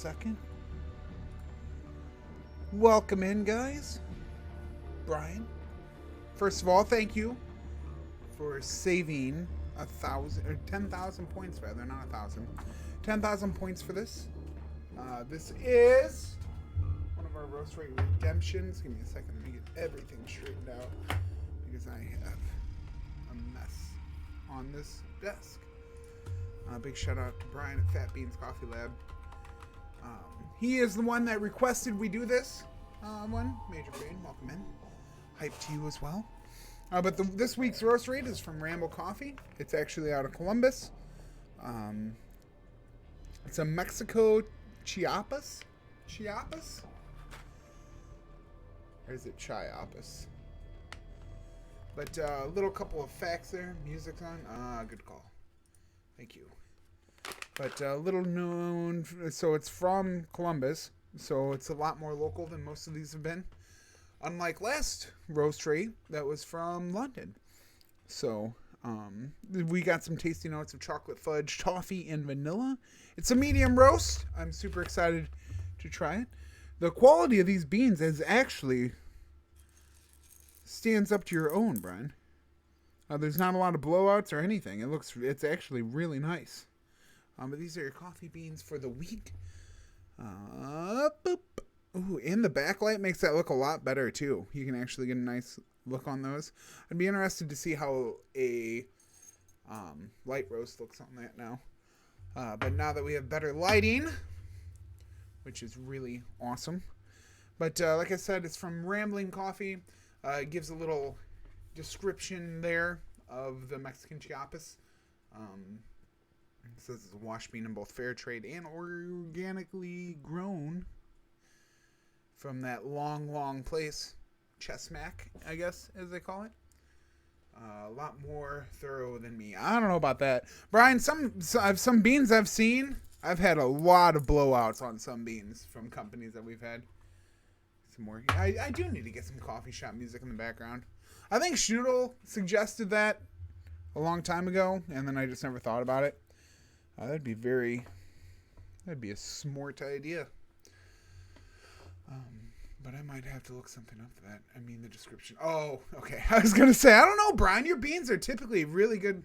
second. Welcome in, guys. Brian. First of all, thank you for saving 1,000 or 10,000 points, rather, not 1,000. 10,000 points for this. This is one of our roast rate redemptions. Give me a second. Let me get everything straightened out because I have a mess on this desk. Big shout out to Brian at FatBeansCoffeeLab. He is the one that requested we do this one. Major fan, welcome in. Hype to you as well. But this week's roast rate is from Ramble Coffee. It's actually out of Columbus. It's a Mexico Chiapas? Chiapas? Or is it Chiapas? But a little couple of facts there. Music's on. Good call. Thank you. But little known, so it's from Columbus, so it's a lot more local than most of these have been. Unlike last roast rate, that was from London. So we got some tasty notes of chocolate fudge, toffee, and vanilla. It's a medium roast. I'm super excited to try it. The quality of these beans is actually stands up to your own, Brian. There's not a lot of blowouts or anything. It's actually really nice. But these are your coffee beans for the week. Boop. Ooh, and the backlight makes that look a lot better too. You can actually get a nice look on those. I'd be interested to see how a light roast looks on that now. But now that we have better lighting, which is really awesome. But like I said, it's from Rambling Coffee. It gives a little description there of the Mexican Chiapas. It says it's a wash bean in both fair trade and organically grown from that long place. Chesmac, I guess, as they call it. A lot more thorough than me. I don't know about that. Brian, some beans I've seen, I've had a lot of blowouts on some beans from companies that we've had. Some more. I do need to get some coffee shop music in the background. I think Schnoodle suggested that a long time ago, and then I just never thought about it. That'd be a smart idea. But I might have to look something up for that. I mean, the description. Oh, okay. I was going to say, I don't know, Brian, your beans are typically really good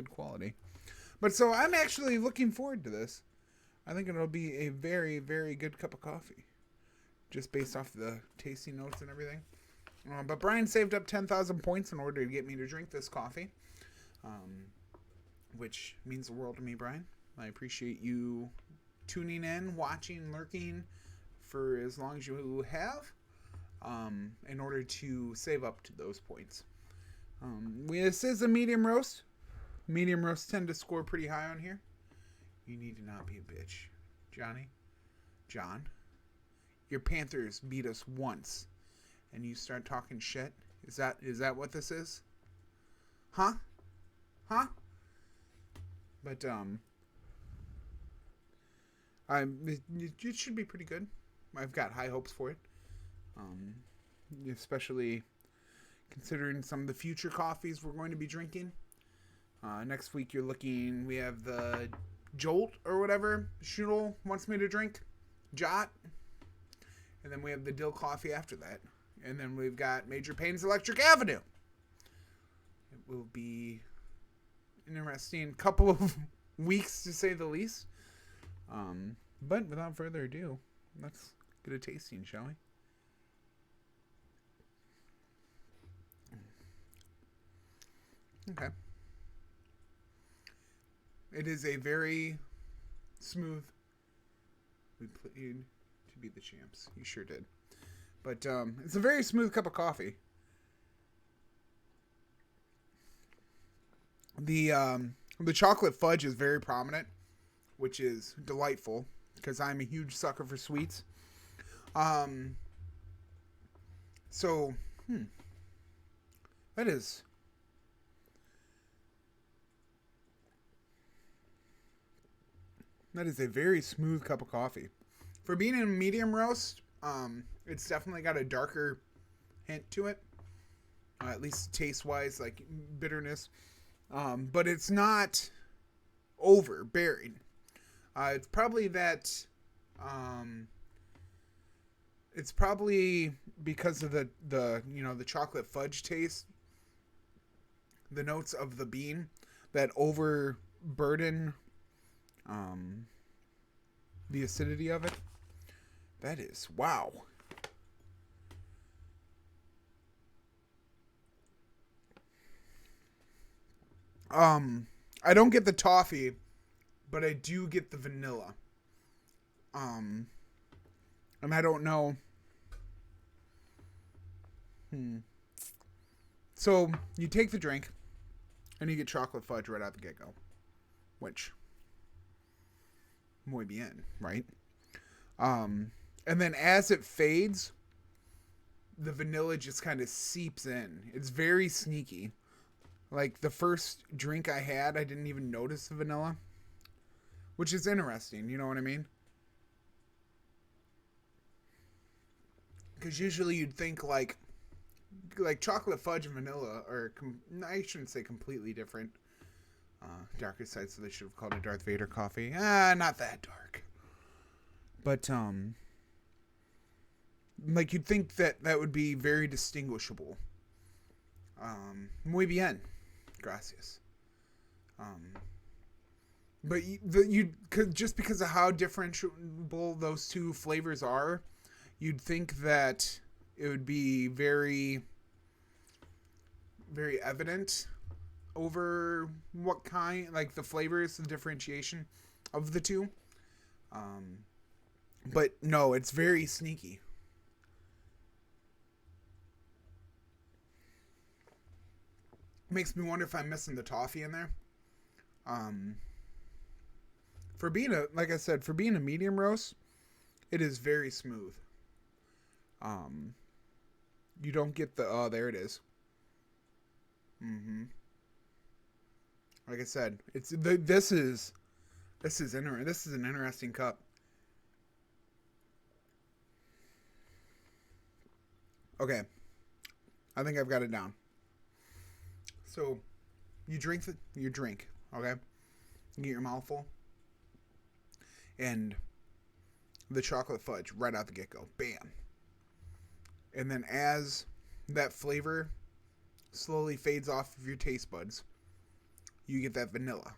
quality. But so I'm actually looking forward to this. I think it'll be a very, very good cup of coffee. Just based off the tasty notes and everything. But Brian saved up 10,000 points in order to get me to drink this coffee. Which means the world to me, Brian. I appreciate you tuning in, watching, lurking for as long as you have in order to save up to those points. This is a medium roast. Medium roasts tend to score pretty high on here. You need to not be a bitch. John, your Panthers beat us once and you start talking shit? Is that what this is? Huh? But it should be pretty good. I've got high hopes for it. Especially considering some of the future coffees we're going to be drinking. Next week we have the Jolt or whatever Schnoodle wants me to drink. Jot. And then we have the Dill coffee after that. And then we've got Major Payne's Electric Avenue. It will be interesting couple of weeks to say the least. But without further ado, let's get a tasting, shall we? Okay. It is a very smooth. We played to be the champs. You sure did. But it's a very smooth cup of coffee. The chocolate fudge is very prominent, which is delightful because I'm a huge sucker for sweets. That is a very smooth cup of coffee. For being in a medium roast, it's definitely got a darker hint to it. At least taste-wise, like bitterness. But it's not overbearing. It's probably that. It's probably because of the the chocolate fudge taste, the notes of the bean that overburden the acidity of it. That is wow. I don't get the toffee, but I do get the vanilla. Um, and I don't know. So you take the drink, and you get chocolate fudge right out the get go, which muy bien, right? And then as it fades, the vanilla just kind of seeps in. It's very sneaky. Like the first drink I had, I didn't even notice the vanilla, which is interesting. You know what I mean? Because usually you'd think like chocolate fudge and vanilla are I shouldn't say completely different. Darker side, so they should have called it Darth Vader coffee. Not that dark. But like you'd think that would be very distinguishable. Muy bien, gracias. But just because of how differentiable those two flavors are, you'd think that it would be very, very evident over what kind, like the flavors, the differentiation of the two. But no, it's very sneaky. Makes me wonder if I'm missing the toffee in there. For being like I said, for being a medium roast, it is very smooth. You don't get the, oh, there it is. Like I said, this is an interesting cup. Okay, I think I've got it down. So, you drink your drink, okay? You get your mouthful, and the chocolate fudge right out the get-go, bam. And then as that flavor slowly fades off of your taste buds, you get that vanilla.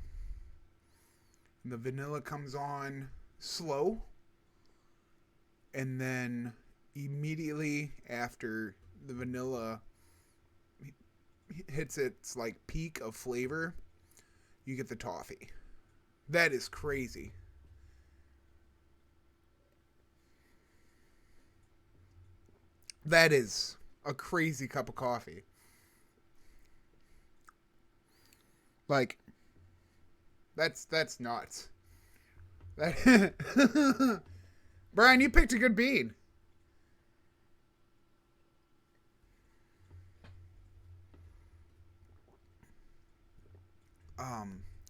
And the vanilla comes on slow, and then immediately after the vanilla hits its like peak of flavor, you get the toffee. That is crazy. That is a crazy cup of coffee. Like that's nuts. That Brian, you picked a good bean.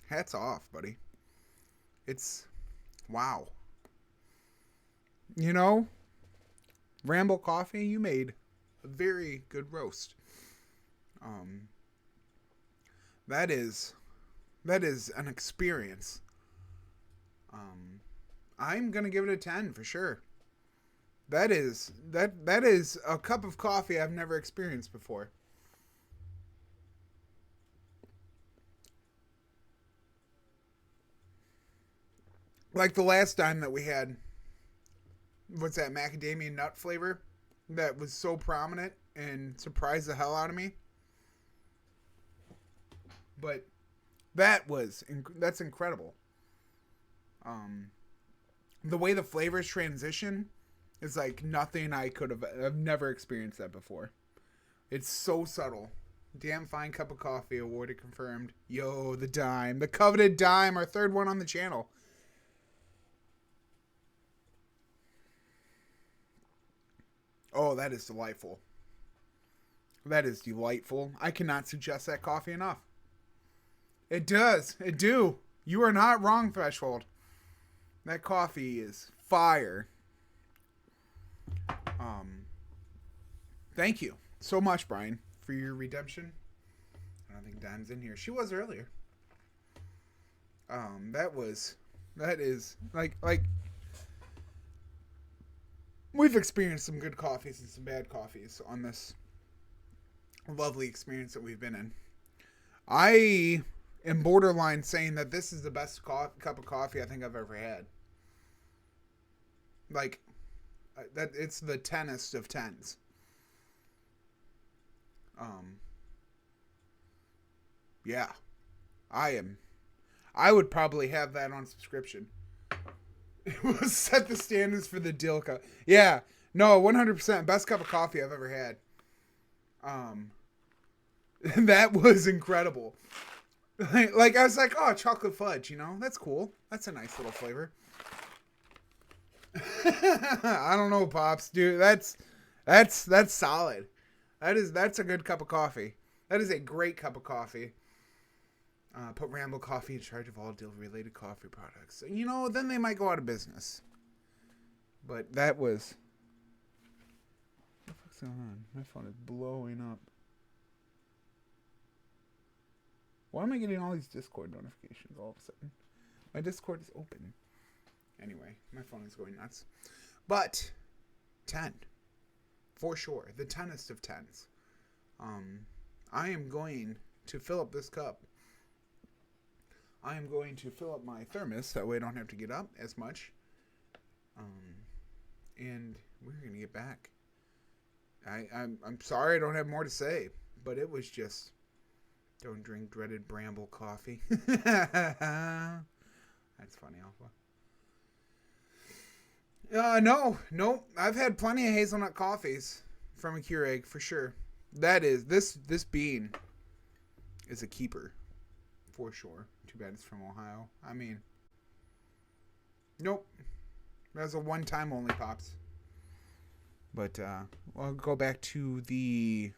Hats off, buddy. It's wow. You know, Ramble Coffee, you made a very good roast. Um, that is an experience. I'm gonna give it a 10 for sure. That is a cup of coffee I've never experienced before. Like the last time that we had, what's that, macadamia nut flavor that was so prominent and surprised the hell out of me. But that's incredible. The way the flavors transition is like nothing I've never experienced that before. It's so subtle. Damn fine cup of coffee, awarded, confirmed. Yo, the dime, the coveted dime, our third one on the channel. Oh, that is delightful. That is delightful. I cannot suggest that coffee enough. It does. It do. You are not wrong, Threshold. That coffee is fire. Thank you so much, Brian, for your redemption. I don't think Dime's in here. She was earlier. That was That is like we've experienced some good coffees and some bad coffees on this lovely experience that we've been in. I am borderline saying that this is the best cup of coffee I think I've ever had. Like, that it's the 10th of 10s. Yeah, I would probably have that on subscription. It will set the standards for the Dilka. Yeah, no, 100% best cup of coffee I've ever had. That was incredible. Like I was like, oh, chocolate fudge, you know, that's cool. That's a nice little flavor. I don't know, Pops, dude. That's solid. That's a good cup of coffee. That is a great cup of coffee. Put Ramble Coffee in charge of all deal-related coffee products. You know, then they might go out of business. But that was... What the fuck's going on? My phone is blowing up. Why am I getting all these Discord notifications all of a sudden? My Discord is open. Anyway, my phone is going nuts. But, 10. For sure. The 10th of 10s. I am going to fill up this cup. I am going to fill up my thermos. That way I don't have to get up as much. And we're going to get back. I'm sorry I don't have more to say. But it was just... Don't drink dreaded Bramble coffee. That's funny, Alpha. No. I've had plenty of hazelnut coffees from a Keurig for sure. That is this bean is a keeper for sure. Too bad it's from Ohio. I mean, nope. That's a one-time only, Pops. But I'll go back to the